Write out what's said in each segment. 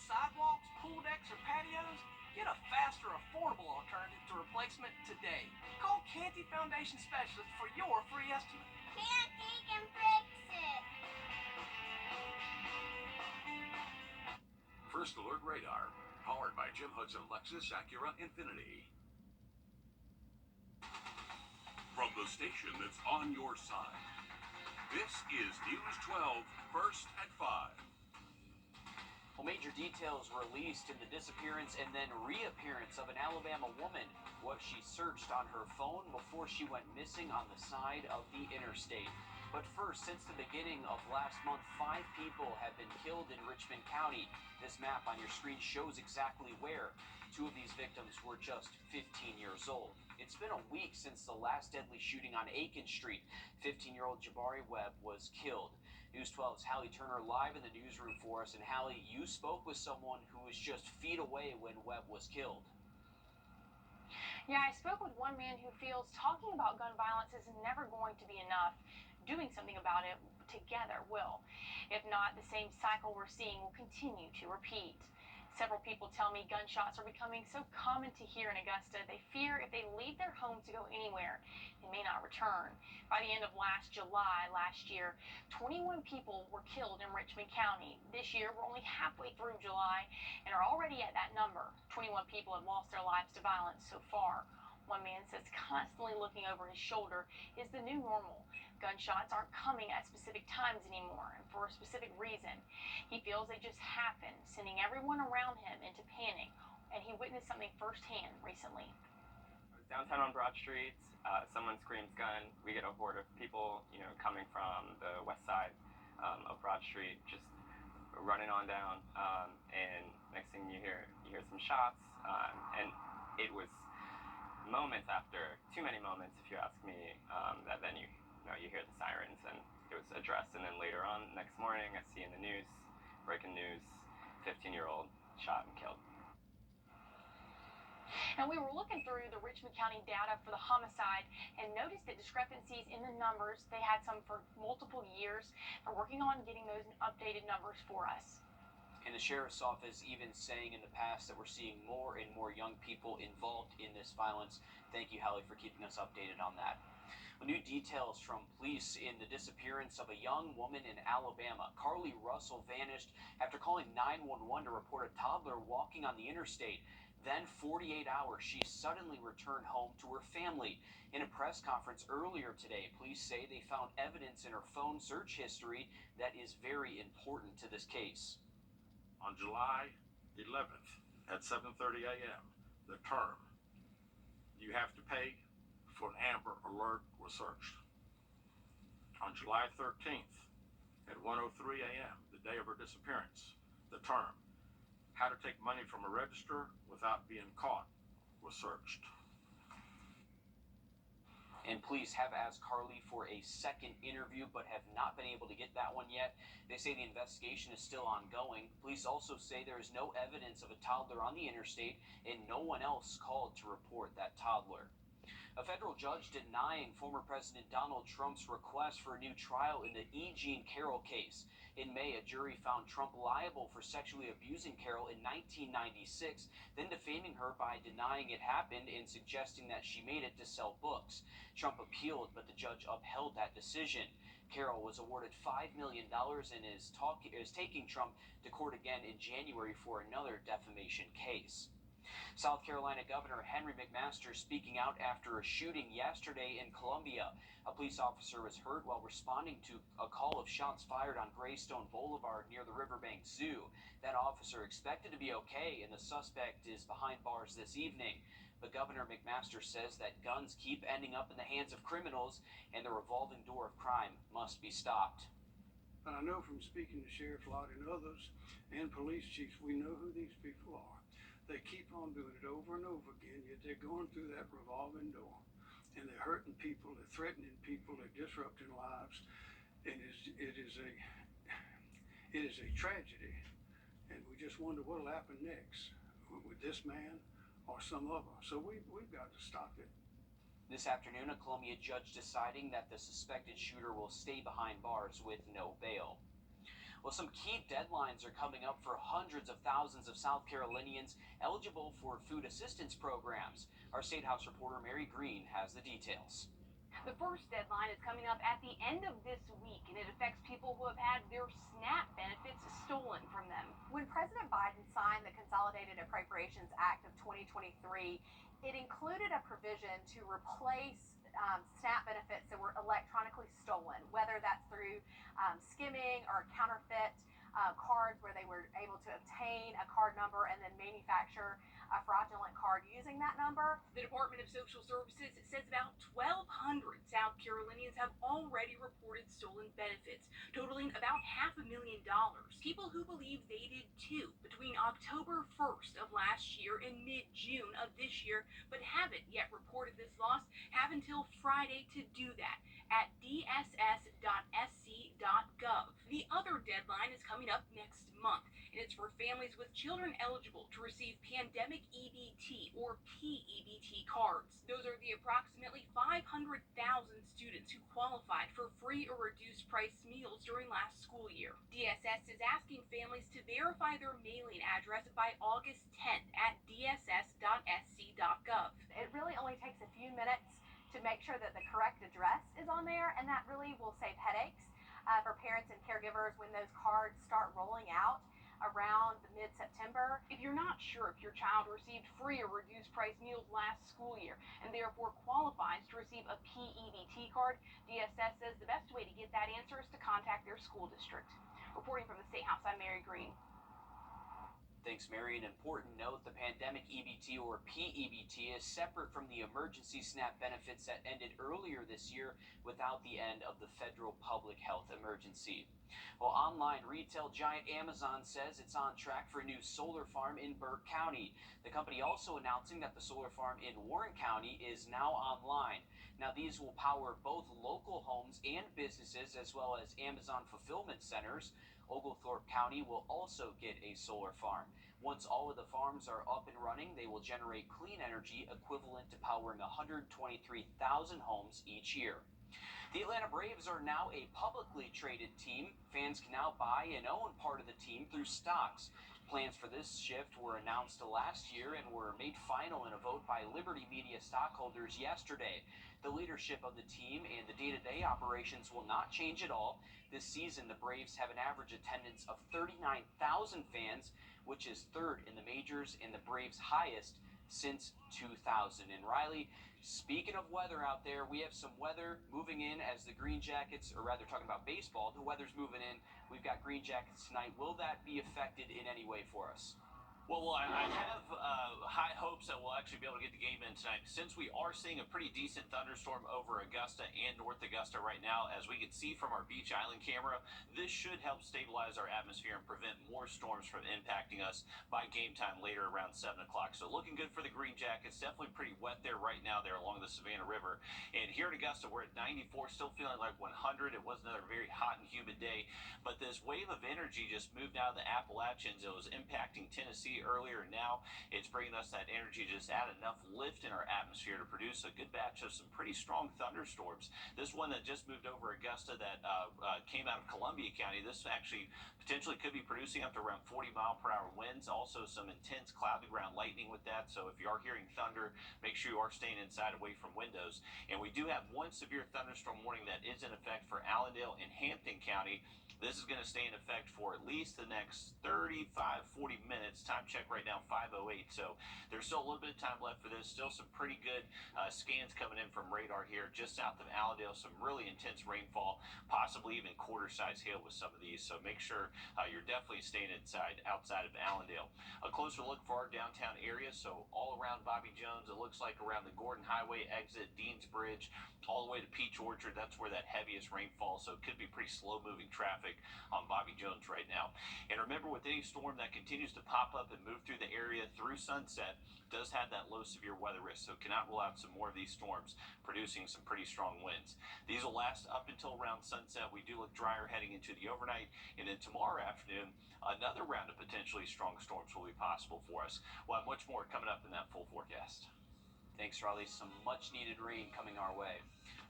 sidewalks, pool decks, or patios? Get a faster, affordable alternative to replacement today. Call Canty Foundation Specialist for your free estimate. Canty can fix it. First Alert Radar, powered by Jim Hudson Lexus Acura Infinity. From the station that's on your side, this is News 12, first at 5. Well, major details released in the disappearance and then reappearance of an Alabama woman. What she searched on her phone before she went missing on the side of the interstate. But first, since the beginning of last month, 5 people have been killed in Richmond County. This map on your screen shows exactly where. 2 of these victims were just 15 years old. It's been a week since the last deadly shooting on Aiken Street. 15-year-old Jabari Webb was killed. News 12's Hallie Turner live in the newsroom for us. And Hallie, you spoke with someone who was just feet away when Webb was killed. Yeah, I spoke with one man who feels talking about gun violence is never going to be enough. Doing something about it together will. If not, the same cycle we're seeing will continue to repeat. Several people tell me gunshots are becoming so common to hear in Augusta, they fear if they leave their home to go anywhere, they may not return. By the end of July last year, 21 people were killed in Richmond County. This year, we're only halfway through July and are already at that number. 21 people have lost their lives to violence so far. One man says constantly looking over his shoulder is the new normal. Gunshots aren't coming at specific times anymore and for a specific reason. He feels they just happen, sending everyone around him into panic, and he witnessed something firsthand recently. Downtown on Broad Street, someone screams gun. We get a horde of people, coming from the west side of Broad Street, just running on down. And next thing you hear some shots, and it was moments after, too many moments if you ask me, that then you hear the sirens and it was addressed. And then later on, next morning, I see in the news, breaking news, 15-year-old shot and killed. And we were looking through the Richmond County data for the homicide and noticed that discrepancies in the numbers. They had some for multiple years. They're working on getting those updated numbers for us. And the sheriff's office even saying in the past that we're seeing more and more young people involved in this violence. Thank you, Hallie, for keeping us updated on that. Well, new details from police in the disappearance of a young woman in Alabama. Carly Russell vanished after calling 911 to report a toddler walking on the interstate. Then 48 hours, she suddenly returned home to her family. In a press conference earlier today, police say they found evidence in her phone search history that is very important to this case. On July 11th at 7:30 a.m., the term you have to pay for an Amber Alert was searched. On July 13th at 1:03 a.m., the day of her disappearance, the term how to take money from a register without being caught was searched. And police have asked Carly for a second interview, but have not been able to get that one yet. They say the investigation is still ongoing. Police also say there is no evidence of a toddler on the interstate, and no one else called to report that toddler. A federal judge denying former President Donald Trump's request for a new trial in the E. Jean Carroll case. In May, a jury found Trump liable for sexually abusing Carroll in 1996, then defaming her by denying it happened and suggesting that she made it to sell books. Trump appealed, but the judge upheld that decision. Carroll was awarded $5 million and is taking Trump to court again in January for another defamation case. South Carolina Governor Henry McMaster speaking out after a shooting yesterday in Columbia. A police officer was hurt while responding to a call of shots fired on Greystone Boulevard near the Riverbank Zoo. That officer expected to be okay, and the suspect is behind bars this evening. But Governor McMaster says that guns keep ending up in the hands of criminals, and the revolving door of crime must be stopped. I know from speaking to Sheriff Lott and others and police chiefs, we know who these people are. They keep on doing it over and over again, yet they're going through that revolving door. And they're hurting people, they're threatening people, they're disrupting lives. And it is a tragedy. And we just wonder what will happen next with this man or some other. So we've got to stop it. This afternoon, a Columbia judge deciding that the suspected shooter will stay behind bars with no bail. Well, some key deadlines are coming up for hundreds of thousands of South Carolinians eligible for food assistance programs. Our State House reporter Mary Green has the details. The first deadline is coming up at the end of this week, and it affects people who have had their SNAP benefits stolen from them. When President Biden signed the Consolidated Appropriations Act of 2023, it included a provision to replace SNAP benefits that were electronically stolen, whether that's through skimming or counterfeit cards where they were able to obtain a card number and then manufacture a fraudulent card using that number. The Department of Social Services says about 1,200 South Carolinians have already reported stolen benefits, totaling about $500,000. People who believe they did too between October 1st of last year and mid-June of this year, but haven't yet reported this loss, have until Friday to do that at dss.sc.gov. The other deadline is coming up next month, and it's for families with children eligible to receive pandemic EBT or PEBT cards. Those are the approximately 500,000 students who qualified for free or reduced price meals during last school year. DSS is asking families to verify their mailing address by August 10th at dss.sc.gov. It really only takes a few minutes to make sure that the correct address is on there, and that really will save headaches for parents and caregivers when those cards start rolling out around mid-September. If you're not sure if your child received free or reduced price meals last school year and therefore qualifies to receive a PEBT card, DSS says the best way to get that answer is to contact their school district. Reporting from the State House, I'm Mary Green. Thanks, Mary. An important note, the pandemic EBT or PEBT is separate from the emergency SNAP benefits that ended earlier this year without the end of the federal public health emergency. Well, online retail giant Amazon says it's on track for a new solar farm in Burke County. The company also announcing that the solar farm in Warren County is now online. Now, these will power both local homes and businesses as well as Amazon fulfillment centers. Oglethorpe County will also get a solar farm. Once all of the farms are up and running, they will generate clean energy equivalent to powering 123,000 homes each year. The Atlanta Braves are now a publicly traded team. Fans can now buy and own part of the team through stocks. Plans for this shift were announced last year and were made final in a vote by Liberty Media stockholders yesterday. The leadership of the team and the day-to-day operations will not change at all. This season, the Braves have an average attendance of 39,000 fans, which is third in the majors and the Braves' highest since 2000. And Riley, speaking of weather out there, we have some weather moving in as the Green Jackets, or rather talking about baseball, the weather's moving in. We've got Green Jackets tonight. Will that be affected in any way for us? Well, I have high hopes that we'll actually be able to get the game in tonight, since we are seeing a pretty decent thunderstorm over Augusta and North Augusta right now. As we can see from our Beach Island camera, this should help stabilize our atmosphere and prevent more storms from impacting us by game time later around 7 o'clock. So looking good for the Green Jackets. Definitely pretty wet there right now there along the Savannah River. And here in Augusta, we're at 94, still feeling like 100. It was another very hot and humid day, but this wave of energy just moved out of the Appalachians. It was impacting Tennessee earlier, and now it's bringing us that energy, just add enough lift in our atmosphere to produce a good batch of some pretty strong thunderstorms. This one that just moved over Augusta that came out of Columbia County, this actually potentially could be producing up to around 40-mile-per-hour winds. Also some intense cloudy ground lightning with that, so if you are hearing thunder, make sure you are staying inside away from windows. And we do have one severe thunderstorm warning that is in effect for Allendale and Hampton County. This is going to stay in effect for at least the next 35-40 minutes. Time check right now 5:08, so there's still a little bit of time left for this. Still some pretty good scans coming in from radar here just south of Allendale. Some really intense rainfall, possibly even quarter-size hail with some of these, so make sure you're definitely staying outside of Allendale. A closer look for our downtown area, so all around Bobby Jones, it looks like around the Gordon Highway exit, Deans Bridge, all the way to Peach Orchard. That's where that heaviest rainfall, so it could be pretty slow-moving traffic on Bobby Jones right now. And remember, with any storm that continues to pop up and move through the area through sunset, does have that low severe weather risk, so cannot rule out some more of these storms producing some pretty strong winds. These will last up until around sunset. We do look drier heading into the overnight, and then tomorrow afternoon, another round of potentially strong storms will be possible for us. We'll have much more coming up in that full forecast. Thanks, Riley. Some much-needed rain coming our way.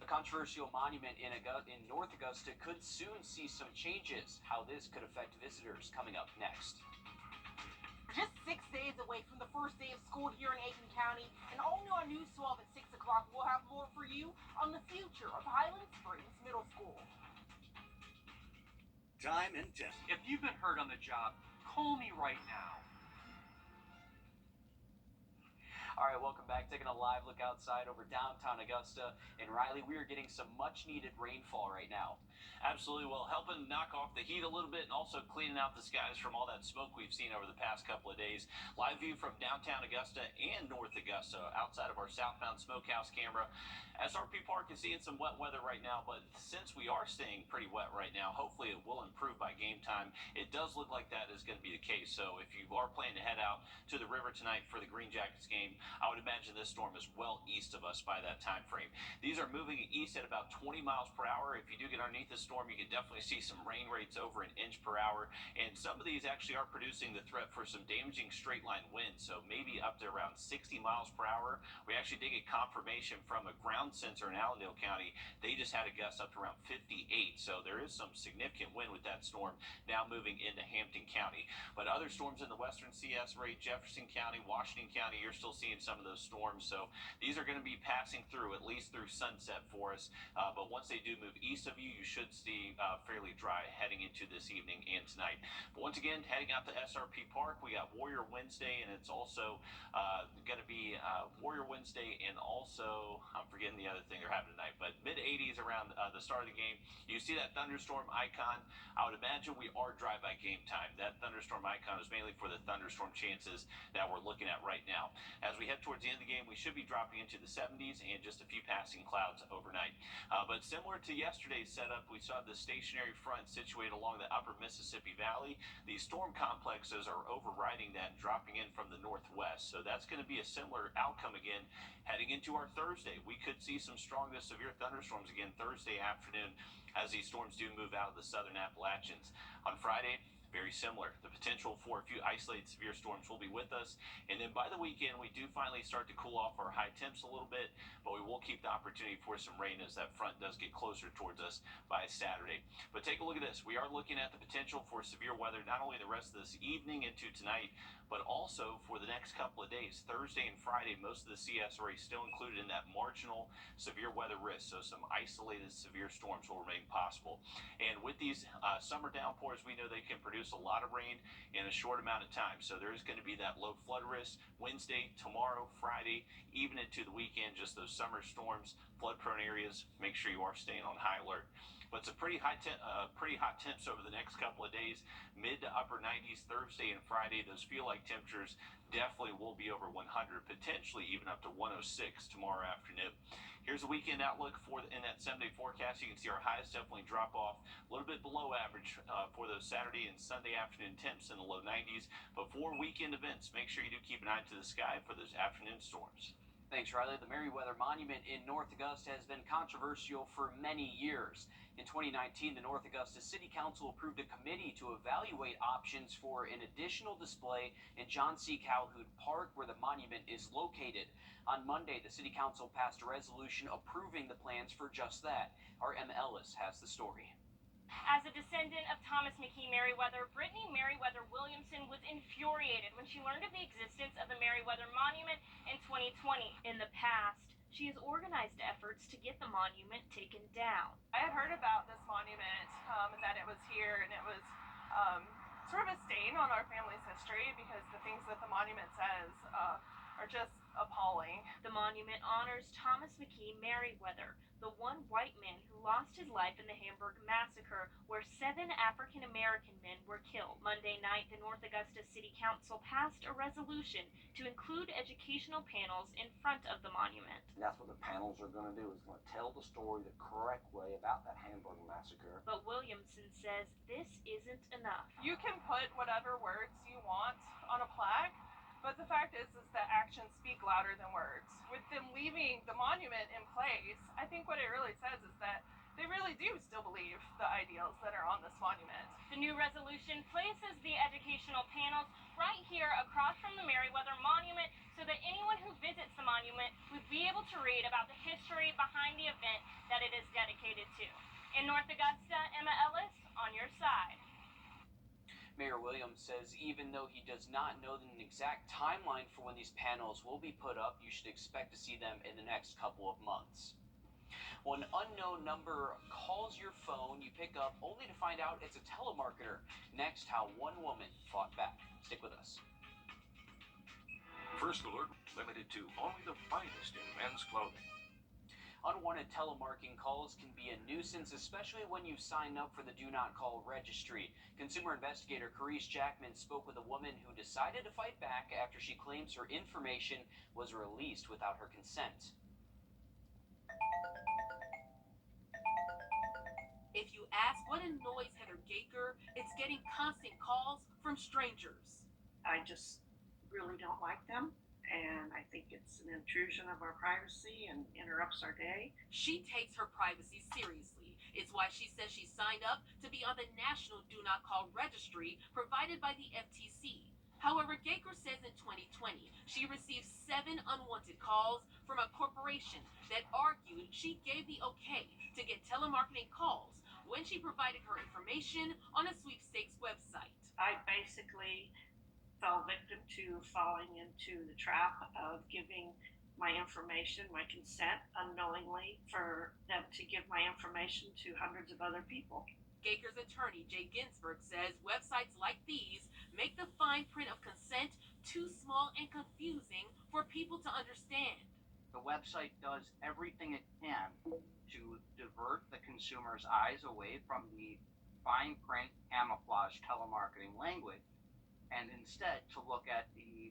The controversial monument in North Augusta could soon see some changes. How this could affect visitors coming up next. Just 6 days away from the first day of school here in Aiken County, and all new on News 12 at 6 o'clock, we'll have more for you on the future of Highland Springs Middle School. Time and test. If you've been hurt on the job, call me right now. All right, welcome back. Taking a live look outside over downtown Augusta. And Riley, we are getting some much-needed rainfall right now. Absolutely. Well, helping knock off the heat a little bit and also cleaning out the skies from all that smoke we've seen over the past couple of days. Live view from downtown Augusta and North Augusta outside of our southbound smokehouse camera. SRP Park is seeing some wet weather right now, but since we are staying pretty wet right now, hopefully it will improve by game time. It does look like that is going to be the case. So if you are planning to head out to the river tonight for the Green Jackets game, I would imagine this storm is well east of us by that time frame. These are moving east at about 20 miles per hour. If you do get underneath the storm, you can definitely see some rain rates over an inch per hour. And some of these actually are producing the threat for some damaging straight line winds. So maybe up to around 60 miles per hour. We actually did get confirmation from a ground sensor in Allendale County. They just had a gust up to around 58. So there is some significant wind with that storm now moving into Hampton County. But other storms in the western CS rate, Jefferson County, Washington County, you're still seeing some of those storms. So these are going to be passing through at least through sunset for us. But once they do move east of you, you should see fairly dry heading into this evening and tonight. But once again, heading out to SRP Park, we got Warrior Wednesday, and it's also going to be Warrior Wednesday, and also I'm forgetting the other thing they're having tonight, but mid-80s around the start of the game. You see that thunderstorm icon. I would imagine we are drive-by game time. That thunderstorm icon is mainly for the thunderstorm chances that we're looking at right now. As we head towards the end of the game, we should be dropping into the 70s and just a few passing clouds overnight. But similar to yesterday's setup, we saw the stationary front situated along the upper Mississippi Valley. These storm complexes are overriding that, dropping in from the northwest. So that's going to be a similar outcome again heading into our Thursday. We could see some strong to severe thunderstorms again Thursday afternoon as these storms do move out of the southern Appalachians. On Friday, very similar. The potential for a few isolated severe storms will be with us. And then by the weekend, we do finally start to cool off our high temps a little bit, but we will keep the opportunity for some rain as that front does get closer towards us by Saturday. But take a look at this. We are looking at the potential for severe weather, not only the rest of this evening into tonight, but also for the next couple of days. Thursday and Friday, most of the CS are still included in that marginal severe weather risk. So some isolated severe storms will remain possible. And with these summer downpours, we know they can produce a lot of rain in a short amount of time. So there is going to be that low flood risk Wednesday, tomorrow, Friday, even into the weekend, just those summer storms, flood prone areas. Make sure you are staying on high alert. But it's a pretty hot temps over the next couple of days, mid to upper 90s Thursday and Friday. Those feel like temperatures definitely will be over 100, potentially even up to 106 tomorrow afternoon. Here's the weekend outlook in that 7-day forecast. You can see our highs definitely drop off a little bit below average for those Saturday and Sunday afternoon temps in the low 90s. But for weekend events, make sure you do keep an eye to the sky for those afternoon storms. Thanks, Riley. The Meriwether Monument in North Augusta has been controversial for many years. In 2019, the North Augusta City Council approved a committee to evaluate options for an additional display in John C. Calhoun Park, where the monument is located. On Monday, the City Council passed a resolution approving the plans for just that. Our M. Ellis has the story. As a descendant of Thomas McKee Meriwether, Brittany Meriwether Williamson was infuriated when she learned of the existence of the Meriwether Monument in 2020. In the past, she has organized efforts to get the monument taken down. I had heard about this monument and that it was here, and it was sort of a stain on our family's history because the things that the monument says are just appalling. The monument honors Thomas McKee Meriwether, the one white man who lost his life in the Hamburg Massacre, where 7 African American men were killed. Monday night, the North Augusta City Council passed a resolution to include educational panels in front of the monument. And that's what the panels are going to do, is going to tell the story the correct way about that Hamburg Massacre. But Williamson says this isn't enough. You can put whatever words you want on a plaque, but the fact is that actions speak louder than words. With them leaving the monument in place, I think what it really says is that they really do still believe the ideals that are on this monument. The new resolution places the educational panels right here across from the Meriwether Monument so that anyone who visits the monument would be able to read about the history behind the event that it is dedicated to. In North Augusta, Emma Ellis, on your side. Mayor Williams says even though he does not know an exact timeline for when these panels will be put up, you should expect to see them in the next couple of months. When an unknown number calls your phone, you pick up only to find out it's a telemarketer. Next, how one woman fought back. Stick with us. First alert, limited to only the finest in men's clothing. Unwanted telemarketing calls can be a nuisance, especially when you sign up for the Do Not Call registry. Consumer investigator Carice Jackman spoke with a woman who decided to fight back after she claims her information was released without her consent. If you ask what annoys Heather Gaker, it's getting constant calls from strangers. I just really don't like them, and I think it's an intrusion of our privacy and interrupts our day. She takes her privacy seriously. It's why she says she signed up to be on the National Do Not Call registry provided by the FTC. However, Gaker says in 2020, she received 7 unwanted calls from a corporation that argued she gave the okay to get telemarketing calls when she provided her information on a sweepstakes website. I basically fell victim to falling into the trap of giving my information, my consent, unknowingly for them to give my information to hundreds of other people. Gaker's attorney, Jay Ginsburg, says websites like these make the fine print of consent too small and confusing for people to understand. The website does everything it can to divert the consumer's eyes away from the fine print camouflage telemarketing language and instead to look at the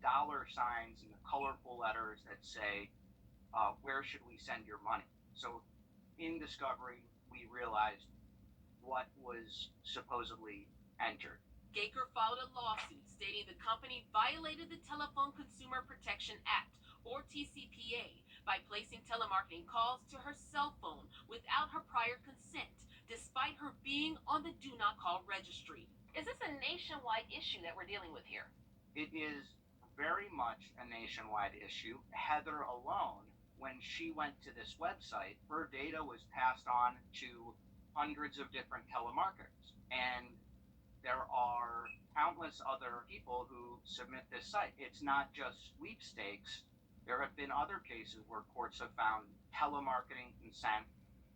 dollar signs and the colorful letters that say, where should we send your money? So in discovery, we realized what was supposedly entered. Gaker filed a lawsuit stating the company violated the Telephone Consumer Protection Act, or TCPA, by placing telemarketing calls to her cell phone without her prior consent, despite her being on the Do Not Call registry. Is this a nationwide issue that we're dealing with here? It is very much a nationwide issue. Heather alone, when she went to this website, her data was passed on to hundreds of different telemarketers. And there are countless other people who submit this site. It's not just sweepstakes. There have been other cases where courts have found telemarketing consent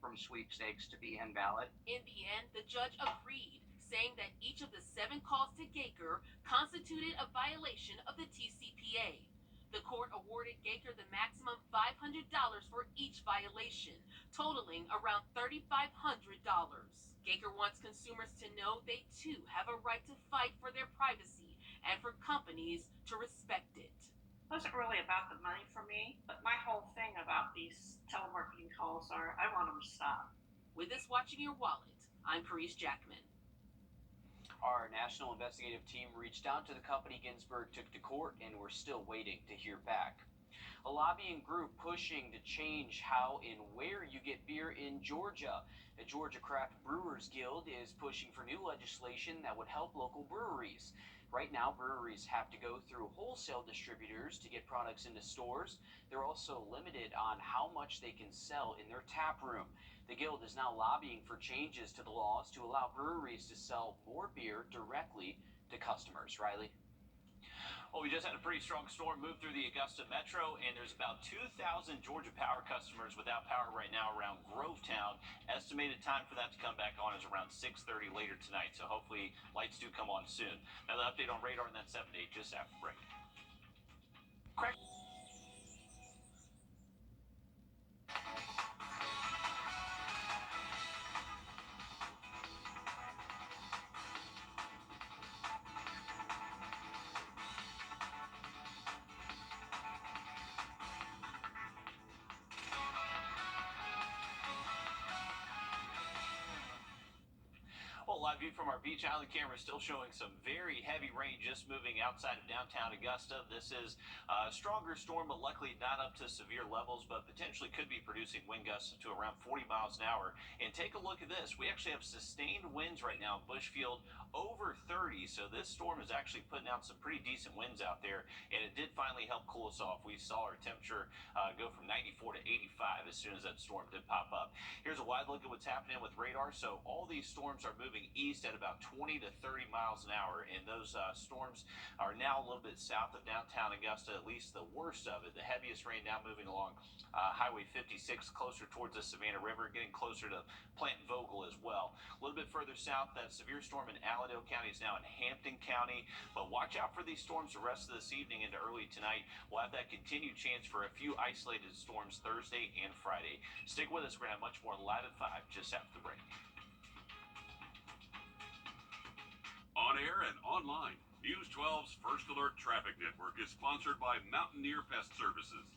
from sweepstakes to be invalid. In the end, the judge agreed, saying that each of the 7 calls to Gaker constituted a violation of the TCPA. The court awarded Gaker the maximum $500 for each violation, totaling around $3,500. Gaker wants consumers to know they too have a right to fight for their privacy and for companies to respect it. It wasn't really about the money for me, but my whole thing about these telemarketing calls are I want them to stop. With this watching your wallet, I'm Carice Jackman. Our national investigative team reached out to the company Ginsburg took to court, and we're still waiting to hear back. A lobbying group pushing to change how and where you get beer in Georgia. The Georgia Craft Brewers Guild is pushing for new legislation that would help local breweries. Right now, breweries have to go through wholesale distributors to get products into stores. They're also limited on how much they can sell in their tap room. The Guild is now lobbying for changes to the laws to allow breweries to sell more beer directly to customers. Riley? Well, we just had a pretty strong storm move through the Augusta Metro, and there's about 2,000 Georgia Power customers without power right now around Grovetown. Estimated time for that to come back on is around 6:30 later tonight, so hopefully lights do come on soon. Now, the update on radar in that 7 to 8 just after break. live view from our Beach Island camera, still showing some very heavy rain just moving outside of downtown Augusta. This is a stronger storm, but luckily not up to severe levels, but potentially could be producing wind gusts to around 40 miles an hour. And take a look at this. We actually have sustained winds right now in Bushfield over 30. So this storm is actually putting out some pretty decent winds out there, and it did finally help cool us off. We saw our temperature go from 94 to 85 as soon as that storm did pop up. Here's a wide look at what's happening with radar. So all these storms are moving east at about 20 to 30 miles an hour, and those storms are now a little bit south of downtown Augusta, at least the worst of it. The heaviest rain now moving along Highway 56, closer towards the Savannah River, getting closer to Plant Vogel as well. A little bit further south, that severe storm in Allendale County is now in Hampton County, but watch out for these storms the rest of this evening into early tonight. We'll have that continued chance for a few isolated storms Thursday and Friday. Stick with us. We're going to have much more live at 5 just after the break. On air and online, News 12's First Alert Traffic Network is sponsored by Mountaineer Pest Services.